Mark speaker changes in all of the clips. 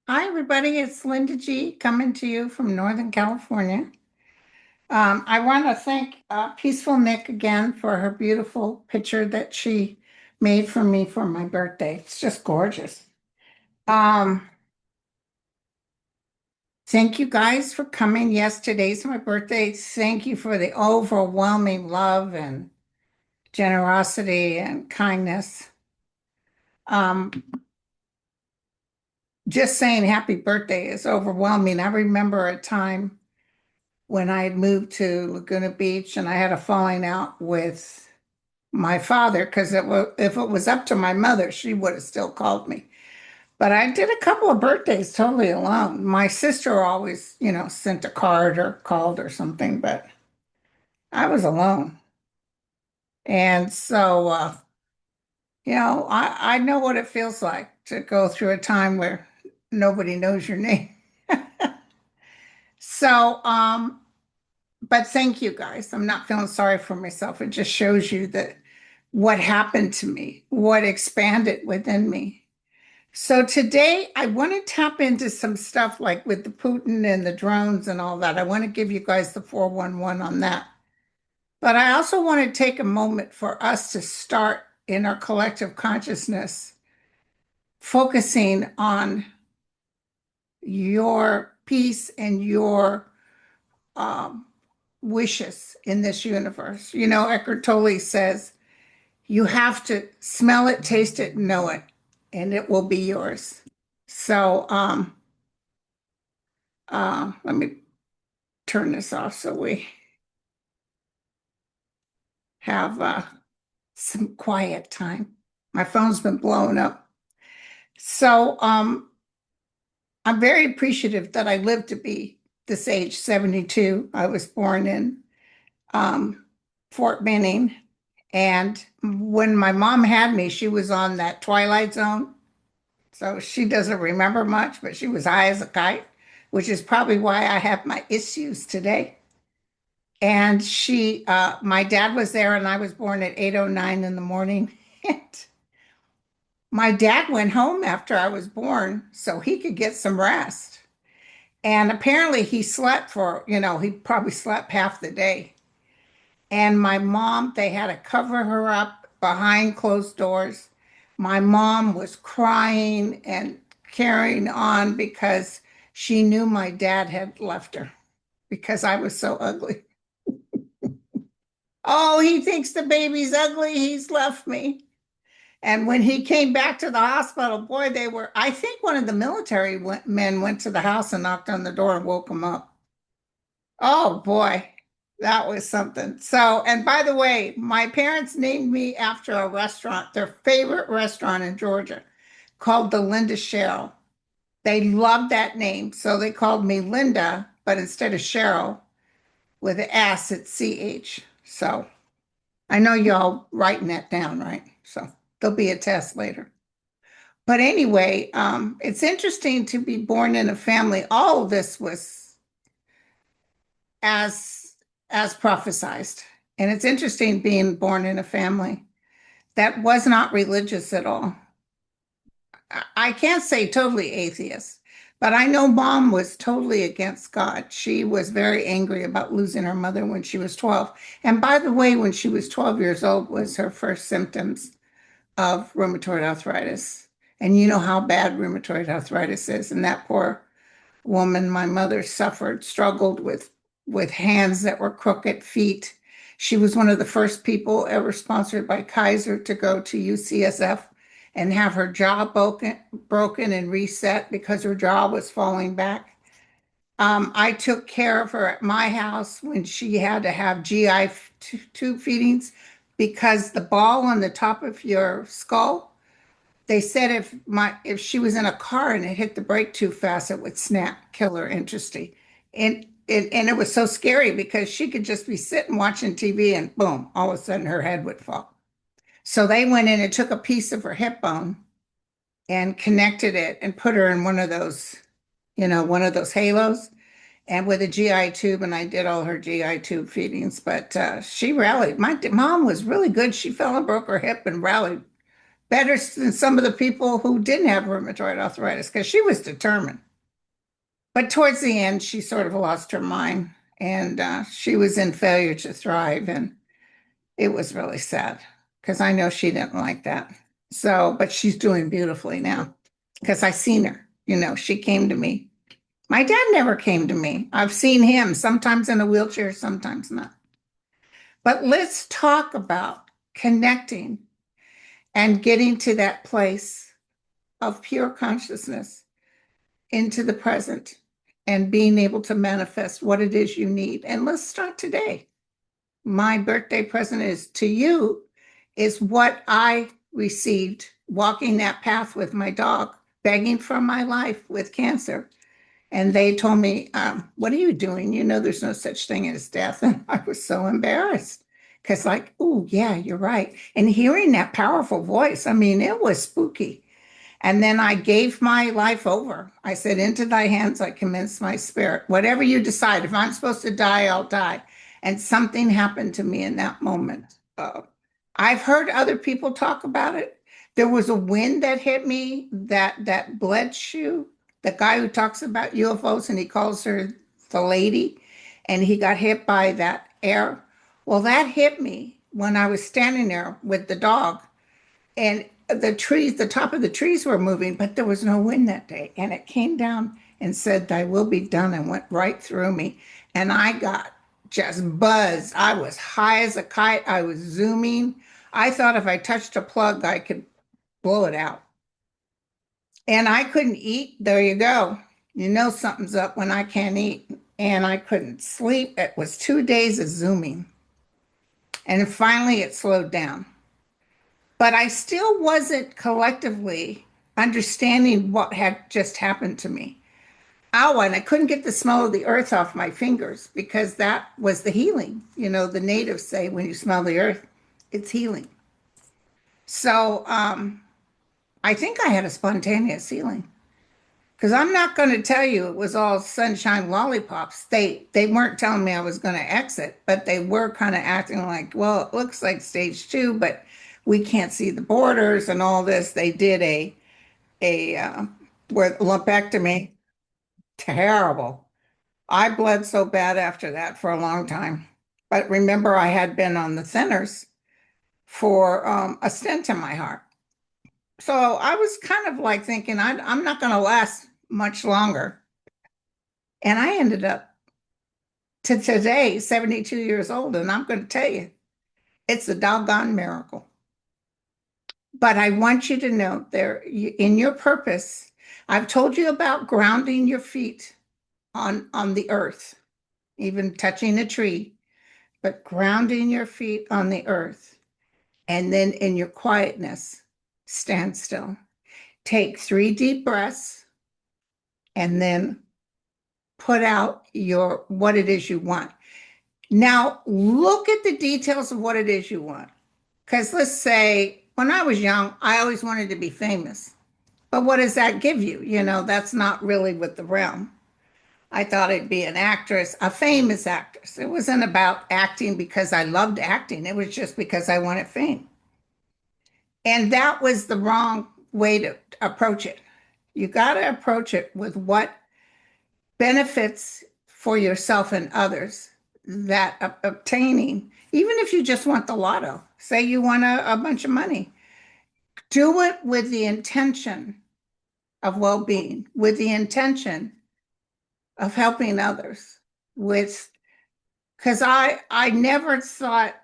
Speaker 1: Hi, everybody. It's Linda G coming to you from Northern California. I want to thank Peaceful Nick again for her beautiful picture that she made for me for my birthday. It's just gorgeous. Um, Thank you guys for coming. Yes, today's my birthday. Thank you for the overwhelming love and generosity and kindness. Um, just saying happy birthday is overwhelming. I remember a time when I had moved to Laguna Beach and I had a falling out with my father because if it was up to my mother, she would have still called me. But I did a couple of birthdays totally alone. My sister always, sent a card or called or something, but I was alone. And so, I know what it feels like to go through a time where nobody knows your name. So, but thank you guys. I'm not feeling sorry for myself. It just shows you that what happened to me, what expanded within me. So today I want to tap into some stuff like with the Putin and the drones and all that. I want to give you guys the 411 on that. But I also want to take a moment for us to start in our collective consciousness, focusing on your peace and your um, wishes in this universe. Eckhart Tolle says, you have to smell it, taste it, know it, and it will be yours. So, let me turn this off so we have some quiet time. My phone's been blowing up. So, I'm very appreciative that I lived to be this age, 72. I was born in um, Fort Benning. And when my mom had me, she was on that twilight zone. So she doesn't remember much, but she was high as a kite, which is probably why I have my issues today. And my dad was there, and I was born at 8:09 in the morning. And my dad went home after I was born so he could get some rest. And apparently he slept he probably slept half the day. And my mom, they had to cover her up behind closed doors. My mom was crying and carrying on because she knew my dad had left her because I was so ugly. Oh, he thinks the baby's ugly. He's left me. And when he came back to the hospital, boy, I think one of the men went to the house and knocked on the door and woke him up. Oh boy, that was something. So, and by the way, my parents named me after a restaurant, their favorite restaurant in Georgia, called the Linda Cheryl. They loved that name, so they called me Linda, but instead of Cheryl with an S, it's CH. So I know y'all writing that down, right? So there'll be a test later. But anyway, it's interesting to be born in a family. All of this was as as prophesized. And it's interesting being born in a family that was not religious at all. I can't say totally atheist, but I know mom was totally against God. She was very angry about losing her mother when she was 12. And by the way, when she was 12 years old was her first symptoms of rheumatoid arthritis. And you know how bad rheumatoid arthritis is. And that poor woman, my mother, struggled with hands that were crooked, feet. She was one of the first people ever sponsored by Kaiser to go to UCSF and have her jaw broken and reset because her jaw was falling back. I took care of her at my house when she had to have GI tube feedings because the ball on the top of your skull, they said if she was in a car and it hit the brake too fast, it would snap, kill her. Interesting. And it was so scary because she could just be sitting watching TV and boom, all of a sudden her head would fall. So they went in and took a piece of her hip bone and connected it and put her in one of those halos and with a GI tube. And I did all her GI tube feedings, but she rallied. My mom was really good. She fell and broke her hip and rallied better than some of the people who didn't have rheumatoid arthritis because she was determined. But towards the end, she sort of lost her mind and she was in failure to thrive. And it was really sad because I know she didn't like that. So, but she's doing beautifully now because I seen her. She came to me. My dad never came to me. I've seen him sometimes in a wheelchair, sometimes not. But let's talk about connecting and getting to that place of pure consciousness into the present and being able to manifest what it is you need. And let's start today. My birthday present is to you is what I received walking that path with my dog, begging for my life with cancer. And they told me, what are you doing? There's no such thing as death. And I was so embarrassed because, like, oh, yeah, you're right. And hearing that powerful voice, I mean, it was spooky. And then I gave my life over. I said, into thy hands I commence my spirit. Whatever you decide, if I'm supposed to die, I'll die. And something happened to me in that moment. I've heard other people talk about it. There was a wind that hit me, that bled shoe, the guy who talks about UFOs and he calls her the lady, and he got hit by that air. Well, that hit me when I was standing there with the dog and the trees, the top of the trees were moving, but there was no wind that day. And it came down and said, thy will be done, and went right through me. And I got just buzzed. I was high as a kite. I was zooming. I thought if I touched a plug, I could blow it out. And I couldn't eat. There you go. Something's up when I can't eat. And I couldn't sleep. It was 2 days of zooming. And finally, it slowed down. But I still wasn't collectively understanding what had just happened to me. Ow, and I couldn't get the smell of the earth off my fingers because that was the healing. The natives say when you smell the earth, it's healing. So I think I had a spontaneous healing because I'm not going to tell you it was all sunshine lollipops. They weren't telling me I was going to exit, but they were kind of acting like, well, it looks like stage 2, but we can't see the borders and all this. They did a lumpectomy. Terrible. I bled so bad after that for a long time. But remember, I had been on the thinners for a stent in my heart. So I was kind of like thinking, I'm not going to last much longer. And I ended up to today, 72 years old. And I'm going to tell you, it's a doggone miracle. But I want you to know there in your purpose, I've told you about grounding your feet on the earth, even touching a tree, but grounding your feet on the earth. And then in your quietness, stand still. Take 3 deep breaths and then put out your what it is you want. Now look at the details of what it is you want. Because let's say when I was young, I always wanted to be famous. But what does that give you? That's not really with the realm. I thought I'd be an actress, a famous actress. It wasn't about acting because I loved acting. It was just because I wanted fame. And that was the wrong way to approach it. You got to approach it with what benefits for yourself and others that obtaining, even if you just want the lotto, say you want a bunch of money, do it with the intention of well-being, with the intention of helping others with, because I never thought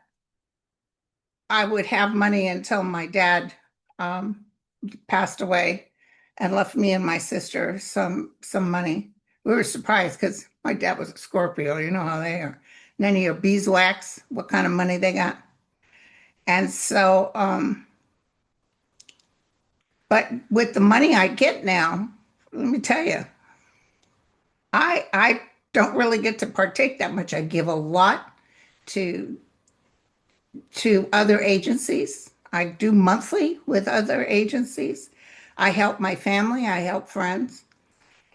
Speaker 1: I would have money until my dad passed away and left me and my sister some money. We were surprised because my dad was a Scorpio. You know how they are. None of your beeswax, what kind of money they got. And so, but with the money I get now, let me tell you, I don't really get to partake that much. I give a lot to other agencies. I do monthly with other agencies. I help my family, I help friends.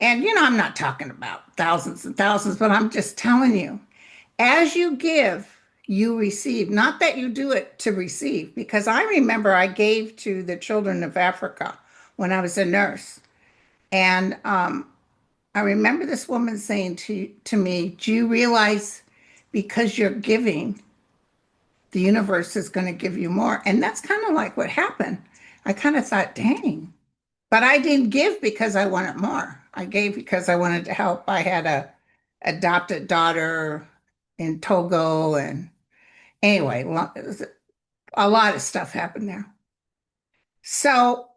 Speaker 1: And I'm not talking about thousands and thousands, but I'm just telling you, as you give, you receive, not that you do it to receive, because I remember I gave to the children of Africa when I was a nurse. And I remember this woman saying to me, do you realize because you're giving, the universe is going to give you more? And that's kind of like what happened. I kind of thought, dang. But I didn't give because I wanted more. I gave because I wanted to help. I had a adopted daughter in Togo, and anyway, a lot of stuff happened there. So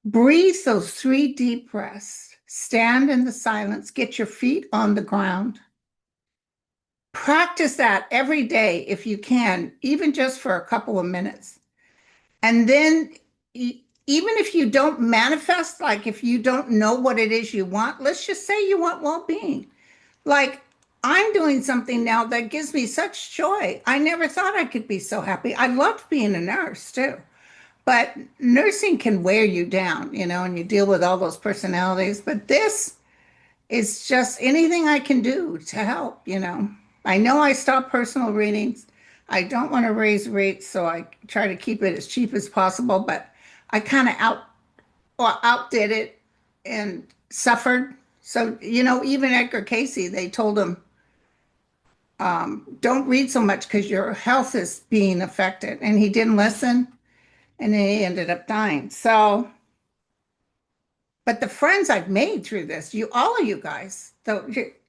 Speaker 1: breathe those 3 deep breaths. Stand in the silence. Get your feet on the ground. Practice that every day if you can, even just for a couple of minutes. And then, even if you don't manifest, like if you don't know what it is you want, let's just say you want well being. Like, I'm doing something now that gives me such joy. I never thought I could be so happy. I loved being a nurse too. But nursing can wear you down, and you deal with all those personalities. But this is just anything I can do to help. I know I stopped personal readings. I don't want to raise rates, so I try to keep it as cheap as possible, but I kind of outdid it and suffered. So, even Edgar Casey, they told him, don't read so much because your health is being affected. And he didn't listen, and then he ended up dying. So, but the friends I've made through this, all of you guys, though,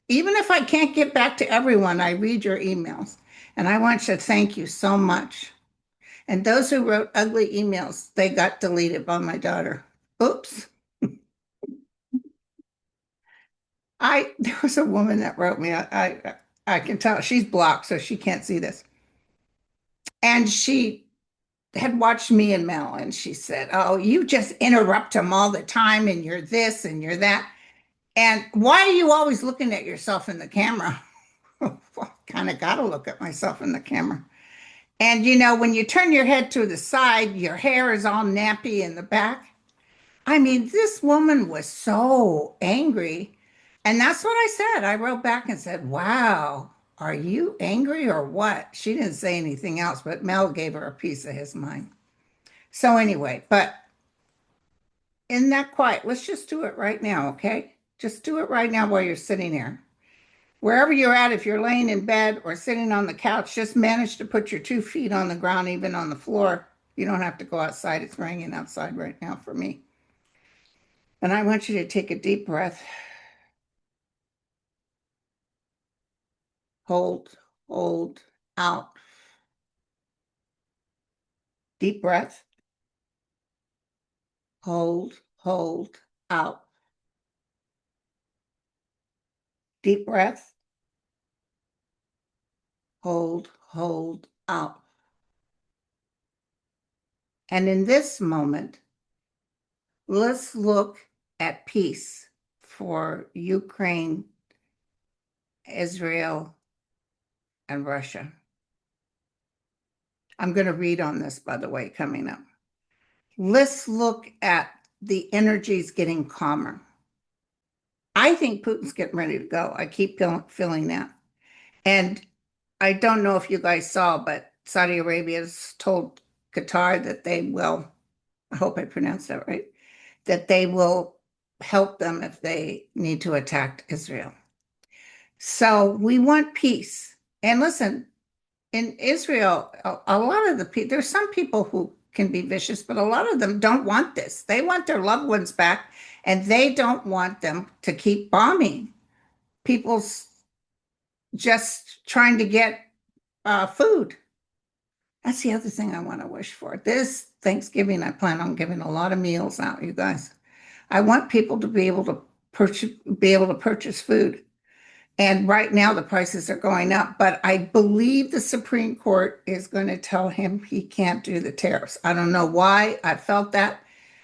Speaker 1: even if I can't get back to everyone, I read your emails. And I want to thank you so much. And those who wrote ugly emails, they got deleted by my daughter. Oops. There was a woman that wrote me. I can tell she's blocked, so she can't see this. And she had watched me and Mel, and she said, "Oh, you just interrupt him all the time, and you're this and you're that. And why are you always looking at yourself in the camera?" Well, kind of got to look at myself in the camera. And when you turn your head to the side, your hair is all nappy in the back. I mean, this woman was so angry. And that's what I said. I wrote back and said, wow, are you angry or what? She didn't say anything else, but Mel gave her a piece of his mind. So, anyway, but in that quiet, let's just do it right now, okay? Just do it right now while you're sitting here. Wherever you're at, if you're laying in bed or sitting on the couch, just manage to put your 2 feet on the ground, even on the floor. You don't have to go outside. It's raining outside right now for me. And I want you to take a deep breath. Hold, hold, out. Deep breath. Hold, out. Deep breath. Hold, out. And in this moment, let's look at peace for Ukraine, Israel, and Russia. I'm going to read on this, by the way, coming up. Let's look at the energies getting calmer. I think Putin's getting ready to go. I keep feeling that. And I don't know if you guys saw, but Saudi Arabia has told Qatar that they will, I hope I pronounced that right, that they will help them if they need to attack Israel. So we want peace. And listen, in Israel, a lot of the people, there's some people who can be vicious, but a lot of them don't want this. They want their loved ones back, and they don't want them to keep bombing. People's just trying to get food. That's the other thing I want to wish for. This Thanksgiving, I plan on giving a lot of meals out, you guys. I want people to be able to purchase food. And right now the prices are going up, but I believe the Supreme Court is going to tell him he can't do the tariffs. I don't know why. I felt that.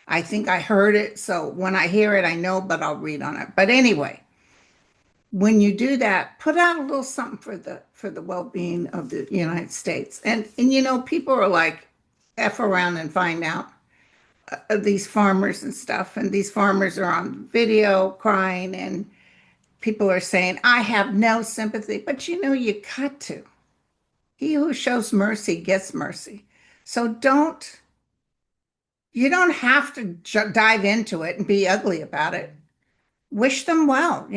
Speaker 1: I think I heard it. So when I hear it, I know, but I'll read on it. But anyway, when you do that, put out a little something for the well-being of the United States. And people are like, F around and find out these farmers and stuff. And these farmers are on video crying, and people are saying, I have no sympathy, but you got to. He who shows mercy gets mercy. So you don't have to dive into it and be ugly about it. Wish them well.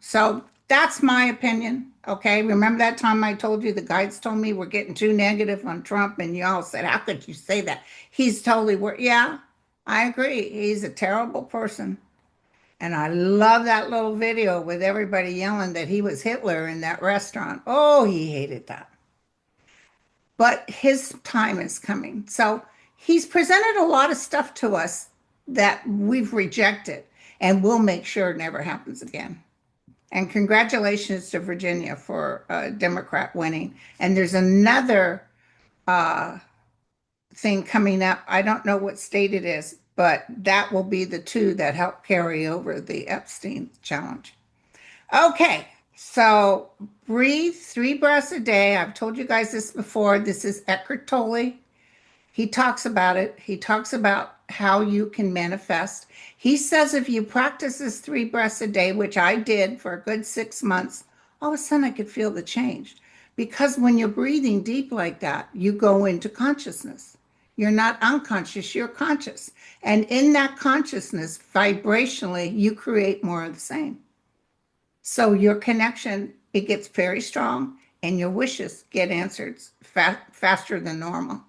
Speaker 1: So that's my opinion. Okay. Remember that time I told you the guides told me we're getting too negative on Trump, and y'all said, how could you say that? He's totally yeah, I agree. He's a terrible person. And I love that little video with everybody yelling that he was Hitler in that restaurant. Oh, he hated that. But his time is coming. So he's presented a lot of stuff to us that we've rejected, and we'll make sure it never happens again. And congratulations to Virginia for a Democrat winning. And there's another uh, thing coming up. I don't know what state it is, but that will be the two that help carry over the Epstein challenge. Okay, so breathe 3 breaths a day. I've told you guys this before. This is Eckhart Tolle. He talks about it. He talks about how you can manifest. He says if you practice this 3 breaths a day, which I did for a good 6 months, all of a sudden I could feel the change. Because when you're breathing deep like that, you go into consciousness. You're not unconscious, you're conscious. And in that consciousness, vibrationally, you create more of the same. So your connection, it gets very strong, and your wishes get answered faster than normal.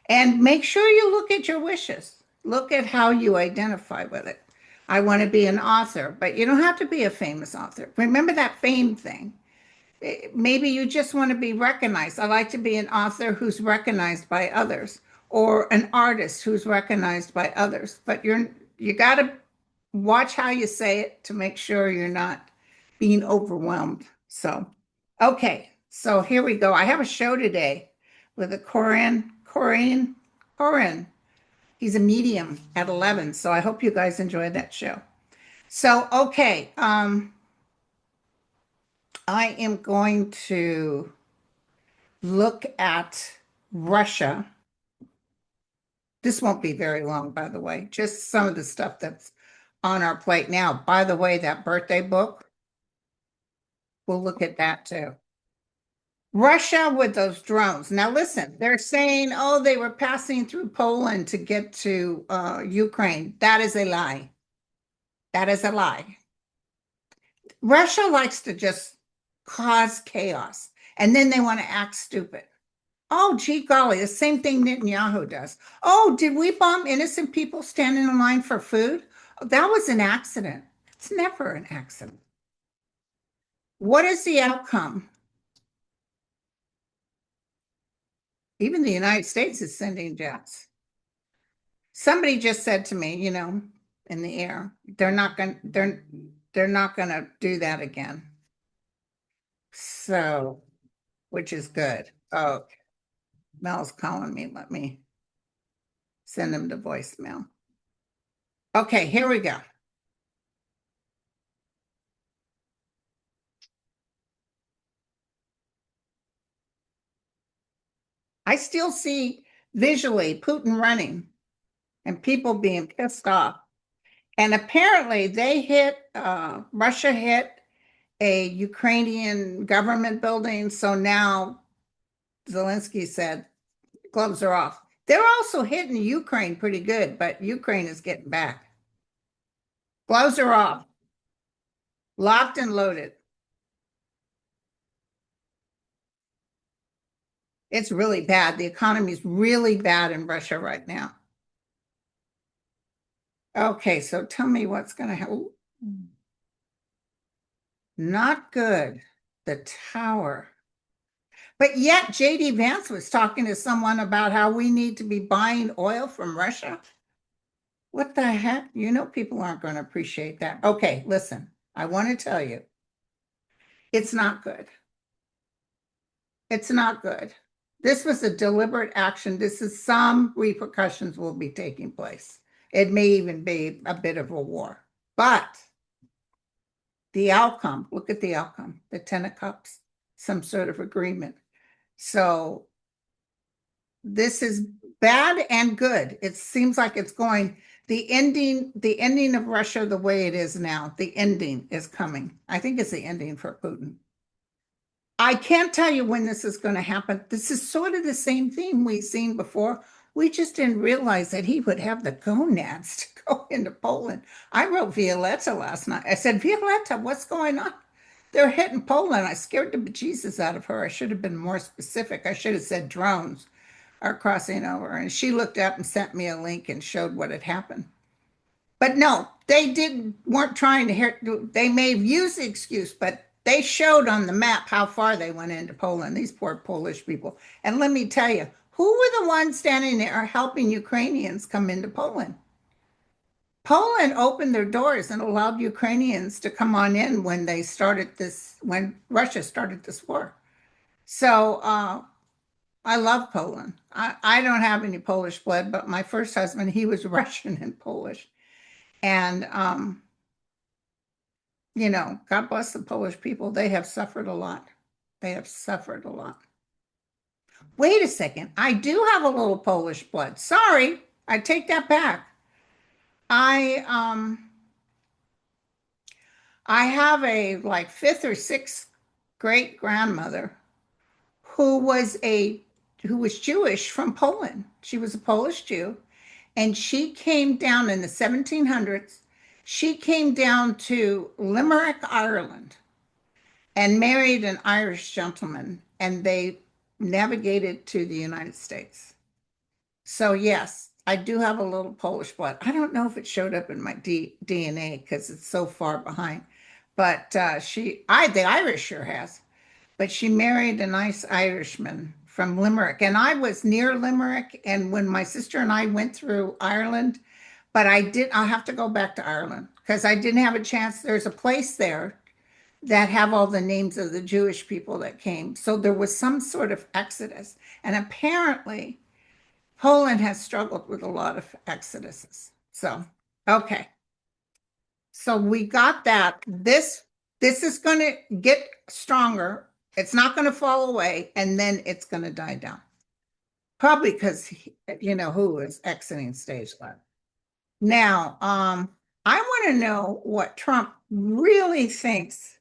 Speaker 1: And make sure you look at your wishes. Look at how you identify with it. I want to be an author, but you don't have to be a famous author. Remember that fame thing. Maybe you just want to be recognized. I like to be an author who's recognized by others, or an artist who's recognized by others. But you got to watch how you say it to make sure you're not being overwhelmed. So, okay. So here we go. I have a show today with a Corin. He's a medium at 11. So I hope you guys enjoyed that show. So, okay. I am going to look at Russia. This won't be very long, by the way, just some of the stuff that's on our plate now. By the way, that birthday book, we'll look at that too. Russia with those drones. Now, listen, they're saying, oh, they were passing through Poland to get to Ukraine. That is a lie. That is a lie. Russia likes to just cause chaos, and then they want to act stupid. Oh, gee golly, the same thing Netanyahu does. Oh, did we bomb innocent people standing in line for food? Oh, that was an accident. It's never an accident. What is the outcome? Even the United States is sending jets. Somebody just said to me, in the air, they're not gonna do that again. So, which is good. Oh, Mel's calling me. Let me send him to voicemail. Okay, here we go. I still see visually Putin running and people being pissed off. And apparently Russia hit a Ukrainian government building. So now Zelensky said, gloves are off. They're also hitting Ukraine pretty good, but Ukraine is getting back. Gloves are off, locked and loaded. It's really bad. The economy is really bad in Russia right now. Okay, so tell me what's going to happen. Not good. The tower. But yet, JD Vance was talking to someone about how we need to be buying oil from Russia. What the heck? People aren't going to appreciate that. Okay, listen, I want to tell you, it's not good. It's not good. This was a deliberate action. Some repercussions will be taking place. It may even be a bit of a war. But the outcome, look at the outcome, the 10 of Cups, some sort of agreement. So this is bad and good. It seems like it's going, the ending of Russia the way it is now, the ending is coming. I think it's the ending for Putin. I can't tell you when this is going to happen. This is sort of the same thing we've seen before. We just didn't realize that he would have the gonads to go into Poland. I wrote Violetta last night. I said, Violetta, what's going on? They're hitting Poland. I scared the bejesus out of her. I should have been more specific. I should have said drones are crossing over. And she looked up and sent me a link and showed what had happened. But no, they didn't weren't trying to hear. They may have used the excuse, but they showed on the map how far they went into Poland. These poor Polish people. And let me tell you, who were the ones standing there helping Ukrainians come into Poland? Poland opened their doors and allowed Ukrainians to come on in when they started this, when Russia started this war. So I love Poland. I don't have any Polish blood, but my first husband, he was Russian and Polish. And God bless the Polish people. They have suffered a lot. They have suffered a lot. Wait a second. I do have a little Polish blood. Sorry, I take that back. I I have a like fifth or sixth great grandmother who was a who was Jewish from Poland. She was a Polish Jew, and she came down in the 1700s. She came down to Limerick, Ireland, and married an Irish gentleman, and they navigated to the United States. So, yes, I do have a little Polish blood. I don't know if it showed up in my DNA because it's so far behind, but the Irish sure has. But she married a nice Irishman from Limerick, and I was near Limerick. And when my sister and I went through Ireland, but I'll have to go back to Ireland because I didn't have a chance. There's a place there that have all the names of the Jewish people that came. So there was some sort of exodus. And apparently, Poland has struggled with a lot of exoduses. So, okay. So we got that. This is going to get stronger. It's not going to fall away, and then it's going to die down. Probably because who is exiting stage left. Now, I want to know what Trump really thinks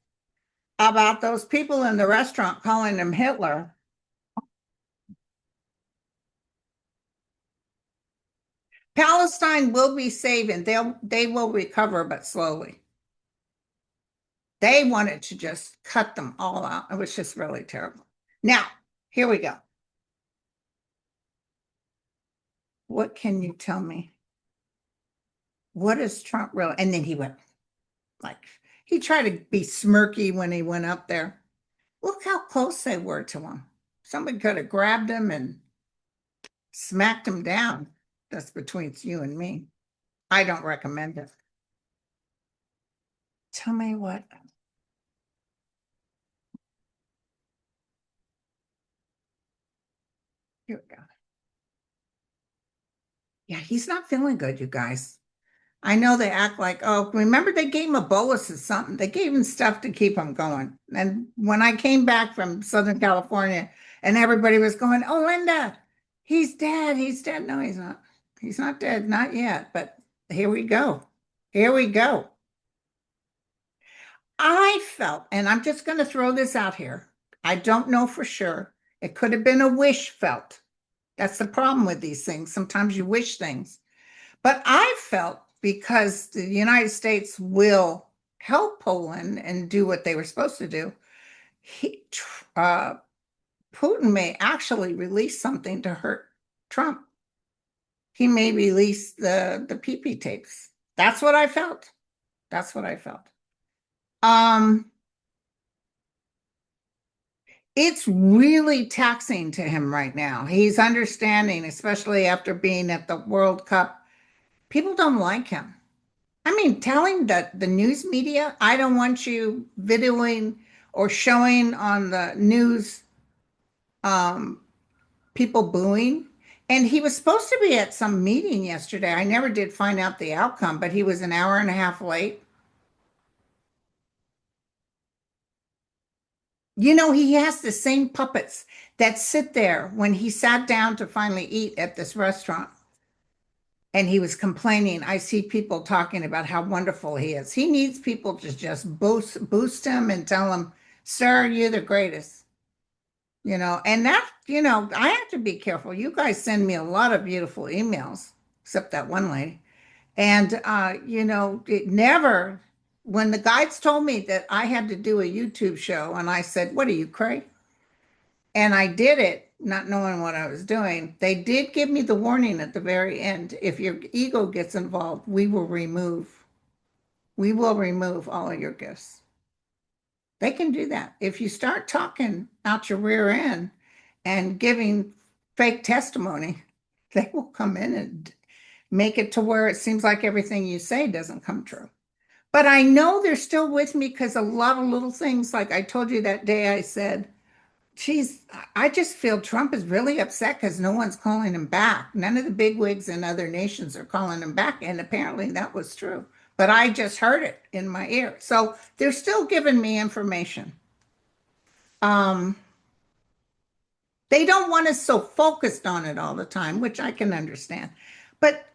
Speaker 1: about those people in the restaurant calling him Hitler. Palestine will be saving. They will recover, but slowly. They wanted to just cut them all out. It was just really terrible. Now, here we go. What can you tell me? What is Trump really? And then he went like he tried to be smirky when he went up there. Look how close they were to him. Somebody could have grabbed him and smacked him down. That's between you and me. I don't recommend it. Tell me what. Here we go. Yeah, he's not feeling good, you guys. I know they act like, oh, remember they gave him a bolus of something. They gave him stuff to keep him going. And when I came back from Southern California and everybody was going, oh, Linda, he's dead. He's dead. No, he's not. He's not dead. Not yet. But here we go. Here we go. I felt, and I'm just going to throw this out here. I don't know for sure. It could have been a wish felt. That's the problem with these things. Sometimes you wish things. But I felt because the United States will help Poland and do what they were supposed to do, uh, Putin may actually release something to hurt Trump. He may release the PP tapes. That's what I felt. That's what I felt. It's really taxing to him right now. He's understanding, especially after being at the World Cup. People don't like him. I mean, telling the news media, I don't want you videoing or showing on the news people booing. And he was supposed to be at some meeting yesterday. I never did find out the outcome, but he was an hour and a half late. He has the same puppets that sit there when he sat down to finally eat at this restaurant. And he was complaining. I see people talking about how wonderful he is. He needs people to just boost him and tell him, sir, you're the greatest. And I have to be careful. You guys send me a lot of beautiful emails, except that one lady. And, it never, when the guides told me that I had to do a YouTube show, and I said, what are you, crazy? And I did it, not knowing what I was doing. They did give me the warning at the very end. If your ego gets involved, we will remove all of your gifts. They can do that. If you start talking out your rear end and giving fake testimony, they will come in and make it to where it seems like everything you say doesn't come true. But I know they're still with me because a lot of little things, like I told you that day, I said, geez, I just feel Trump is really upset because no one's calling him back. None of the bigwigs in other nations are calling him back. And apparently that was true. But I just heard it in my ear. So they're still giving me information. Um, they don't want us so focused on it all the time, which I can understand. But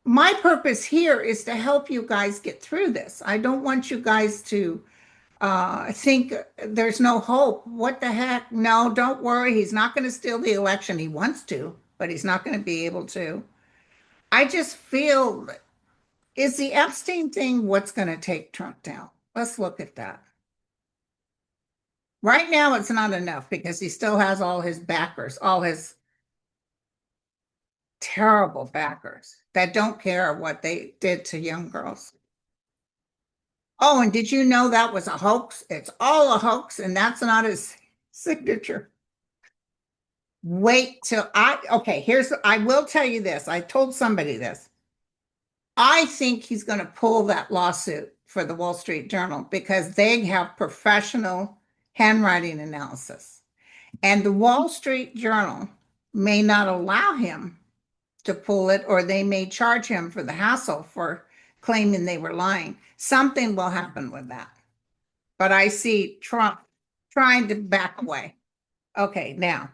Speaker 1: my purpose here is to help you guys get through this. I don't want you guys to think there's no hope. What the heck? No, don't worry. He's not going to steal the election. He wants to, but he's not going to be able to. I just feel, is the Epstein thing what's going to take Trump down? Let's look at that. Right now, it's not enough because he still has all his backers, all his terrible backers that don't care what they did to young girls. Oh, and did you know that was a hoax? It's all a hoax, and that's not his signature. Wait till okay, I will tell you this. I told somebody this. I think he's going to pull that lawsuit for the Wall Street Journal because they have professional handwriting analysis. And the Wall Street Journal may not allow him to pull it, or they may charge him for the hassle for claiming they were lying. Something will happen with that. But I see Trump trying to back away. Okay, now,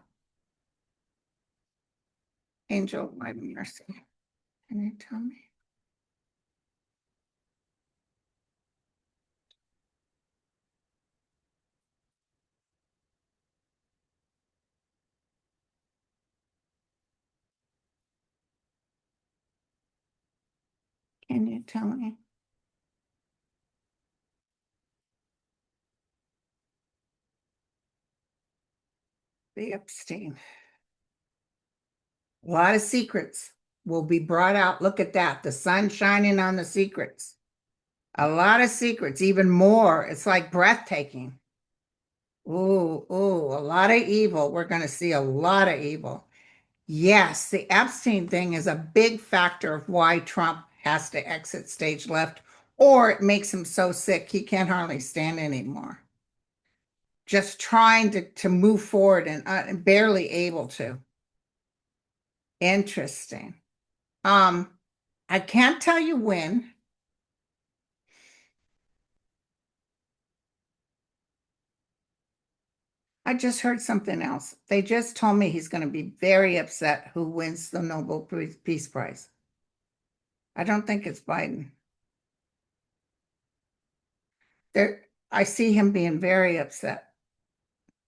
Speaker 1: Angel, my mercy. Can you tell me? Can you tell me? The Epstein. A lot of secrets will be brought out. Look at that. The sun shining on the secrets. A lot of secrets, even more. It's like breathtaking. Ooh, ooh, a lot of evil. We're going to see a lot of evil. Yes, the Epstein thing is a big factor of why Trump has to exit stage left, or it makes him so sick he can't hardly stand anymore. Just trying to move forward and barely able to. Interesting. Um, I can't tell you when. I just heard something else. They just told me he's going to be very upset who wins the Nobel Peace Prize. I don't think it's Biden. There, I see him being very upset,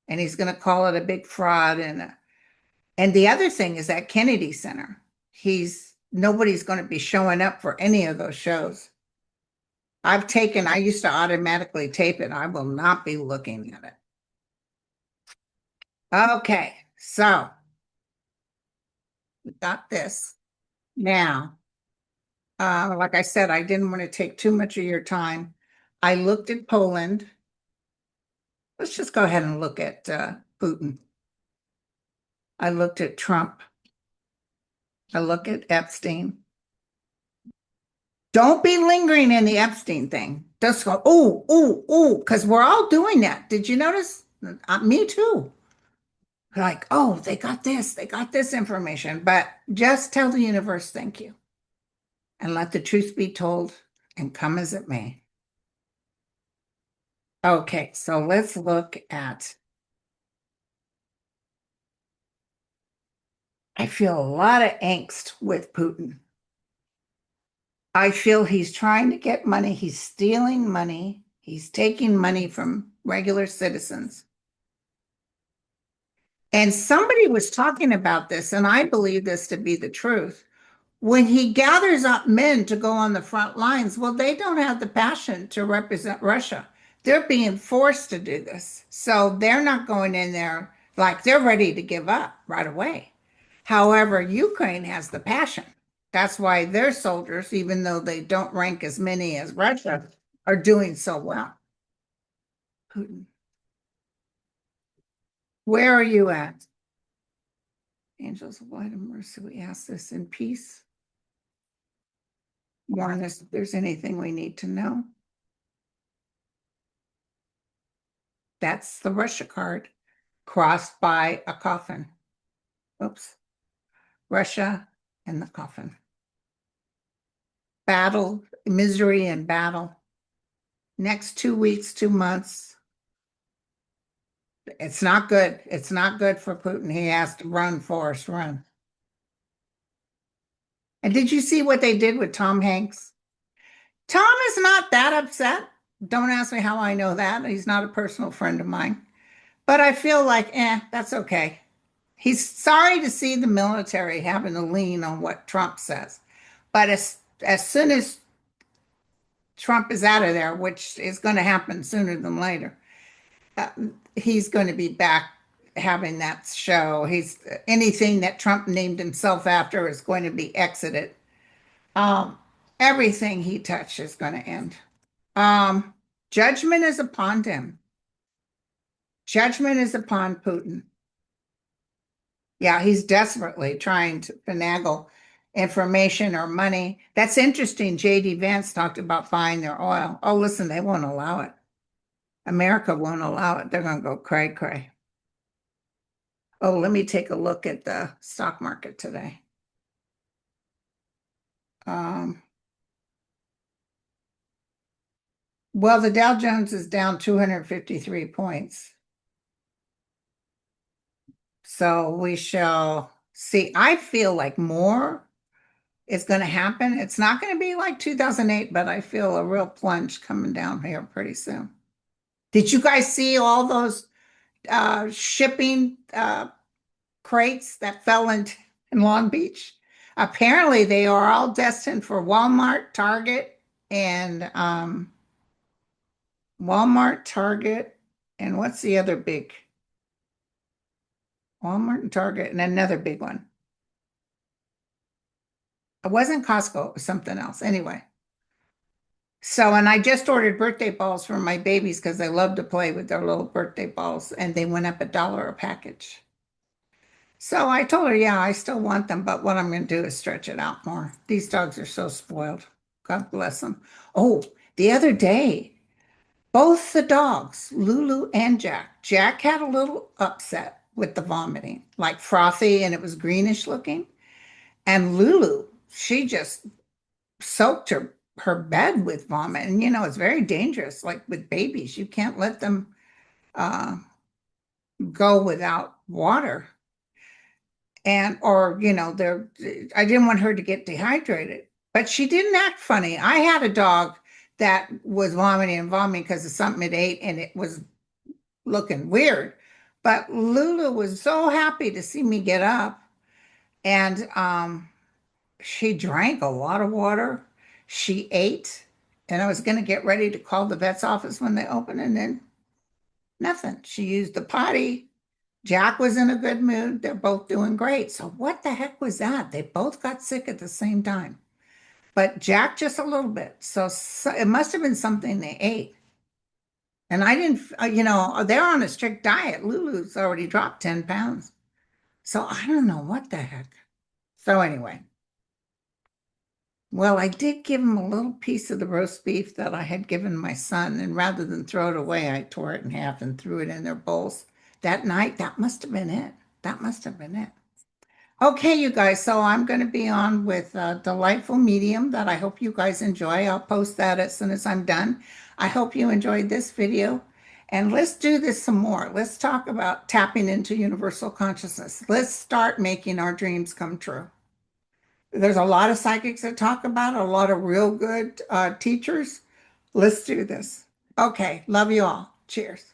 Speaker 1: and he's going to call it a big fraud. And the other thing is that Kennedy Center. He's Nobody's going to be showing up for any of those shows. I used to automatically tape it. I will not be looking at it. Okay, so we got this. Now, like I said, I didn't want to take too much of your time. I looked at Poland. Let's just go ahead and look at Putin. I looked at Trump. I look at Epstein. Don't be lingering in the Epstein thing. Just go, oh, oh, oh, because we're all doing that. Did you notice? Me too. Like, oh, they got this information, but just tell the universe thank you and let the truth be told and come as it may. Okay, so let's look at, I feel a lot of angst with Putin. I feel he's trying to get money. He's stealing money. He's taking money from regular citizens. And somebody was talking about this, and I believe this to be the truth. When he gathers up men to go on the front lines, well, they don't have the passion to represent Russia. They're being forced to do this. So they're not going in there like they're ready to give up right away. However, Ukraine has the passion. That's why their soldiers, even though they don't rank as many as Russia, are doing so well. Putin. Where are you at? Angels of light and mercy, we ask this in peace. Warn us if there's anything we need to know. That's the Russia card crossed by a coffin. Oops. Russia and the coffin. Battle, misery and battle. Next 2 weeks, 2 months. It's not good. It's not good for Putin. He has to run, Forrest, run. And did you see what they did with Tom Hanks? Tom is not that upset. Don't ask me how I know that. He's not a personal friend of mine. But I feel like, that's okay. He's sorry to see the military having to lean on what Trump says. But as soon as Trump is out of there, which is going to happen sooner than later, uh, he's going to be back having that show. He's anything that Trump named himself after is going to be exited. Um, Everything he touched is going to end. Um, Judgment is upon him. Judgment is upon Putin. Yeah, he's desperately trying to finagle information or money. That's interesting. JD Vance talked about buying their oil. Oh, listen, they won't allow it. America won't allow it. They're going to go cray cray. Oh, let me take a look at the stock market today. Um, well, the Dow Jones is down 253 points. So we shall see. I feel like more is going to happen. It's not going to be like 2008, but I feel a real plunge coming down here pretty soon. Did you guys see all those shipping crates that fell in Long Beach? Apparently, they are all destined for Walmart, Target, and Walmart, Target, and what's the other big? Walmart and Target, and another big one. It wasn't Costco, it was something else. Anyway. So, and I just ordered birthday balls for my babies because they love to play with their little birthday balls, and they went up $1 a package. So I told her, yeah, I still want them, but what I'm going to do is stretch it out more. These dogs are so spoiled. God bless them. Oh, the other day, both the dogs, Lulu and Jack, Jack had a little upset with the vomiting, like frothy, and it was greenish looking. And Lulu, she just soaked her bed with vomit. And it's very dangerous. Like with babies, you can't let them uh, go without water. And or they're I didn't want her to get dehydrated, but she didn't act funny. I had a dog that was vomiting and vomiting because of something it ate, and it was looking weird. But Lulu was so happy to see me get up, and she drank a lot of water. She ate, and I was going to get ready to call the vet's office when they open, and then nothing. She used the potty. Jack was in a good mood. They're both doing great. So what the heck was that? They both got sick at the same time, but Jack just a little bit. So it must have been something they ate. And I didn't, they're on a strict diet. Lulu's already dropped 10 pounds. So I don't know what the heck. So anyway, well, I did give him a little piece of the roast beef that I had given my son, and rather than throw it away, I tore it in half and threw it in their bowls that night. That must have been it. That must have been it. Okay, you guys, so I'm going to be on with a delightful medium that I hope you guys enjoy. I'll post that as soon as I'm done. I hope you enjoyed this video. And let's do this some more. Let's talk about tapping into universal consciousness. Let's start making our dreams come true. There's a lot of psychics that talk about it, a lot of real good teachers. Let's do this. Okay, love you all. Cheers.